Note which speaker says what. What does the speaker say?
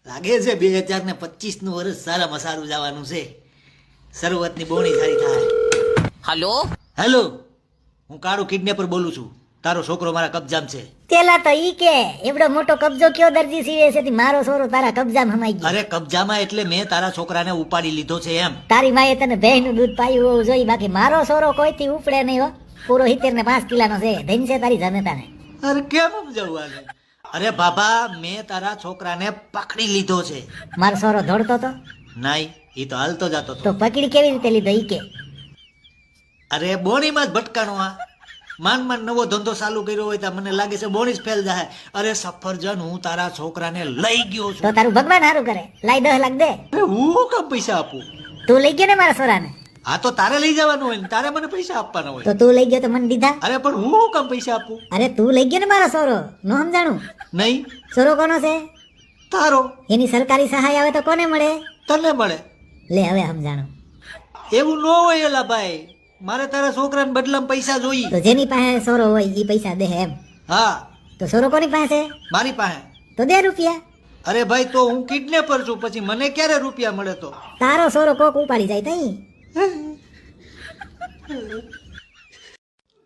Speaker 1: લાગે છે 2025 નું વર્ષ સારામાં સારું જવાનું છે. શરૂઆતની બોણી સારી થાય.
Speaker 2: હલો
Speaker 1: હેલો, હું કાળુ કિડનેપર બોલું છું. તારો છોકરો મારા કબજામાં છે.
Speaker 3: પેલા તો ઈ કે એવડો મોટો કબજો કયો દરજી સીવે છે તે મારો સોરો તારા કબજામાં હમાઈ ગયો.
Speaker 1: અરે કબજામાં એટલે મેં તારા છોકરાને ઉપાડી લીધો છે એમ.
Speaker 3: તારી માએ તને ભેંસનું દૂધ પાયું હોવું જોઈએ, બાકી મારો સોરો કોઈથી ઉપડે નહીં હો. પૂરો 70 ને 5 કિલાનો છે. ધન છે તારી જનતાને.
Speaker 1: અરે કેમ સમજાવું આને? અરે બાબા, મેં તારા છોકરાને પકડી લીધો છે.
Speaker 3: મારો સોરો દોડતો તો
Speaker 1: નાઈ, ઈ તો હાલતો જતો
Speaker 3: તો
Speaker 1: હતો.
Speaker 3: પકડી કેવી રીતે લીધો ઈ કે?
Speaker 1: અરે બોણીમાં જ ભટકાણો. આ માંડ માંડ નવો ધંધો ચાલુ કર્યો હોય તો મને લાગે છે બોણી જ ફેલ જાય. અરે સફરજન, હું તારા છોકરાને લઈ ગયો છું.
Speaker 3: તો તારું ભગવાન હારું કરે, લાઈ 10 લાખ દે.
Speaker 1: અરે હું કેમ પૈસા આપું?
Speaker 3: તું લઈ ગયો ને મારા સોરાને,
Speaker 1: આ તો તારે લઈ જવાનું હોય ને તારે મને પૈસા આપવાના હોય.
Speaker 3: તો તું લઈ ગયો તો મને દીધા.
Speaker 1: અરે પણ હું કેમ પૈસા આપું?
Speaker 3: અરે તું લઈ ગયો ને મારો સોરો, નો સમજાણું?
Speaker 1: નહીં,
Speaker 3: સોરો કોનો છે?
Speaker 1: તારો.
Speaker 3: એની સરકારી સહાય આવે તો કોને મળે?
Speaker 1: તને મળે.
Speaker 3: લે હવે સમજાણું.
Speaker 1: એવું ન હોય એલા ભાઈ, મારે તારા છોકરાને બદલામાં પૈસા જોઈએ.
Speaker 3: તો જેની પાસે સોરો હોય ઈ પૈસા દે એમ?
Speaker 1: હા,
Speaker 3: તો સોરો કોની પાસે?
Speaker 1: મારી પાસે.
Speaker 3: તો દે રૂપિયા.
Speaker 1: અરે ભાઈ, તો હું કિડનેપર છું, પછી મને ક્યારે રૂપિયા મળે? તો
Speaker 3: તારો સોરો કોક ઉપાડી જાય તઈ.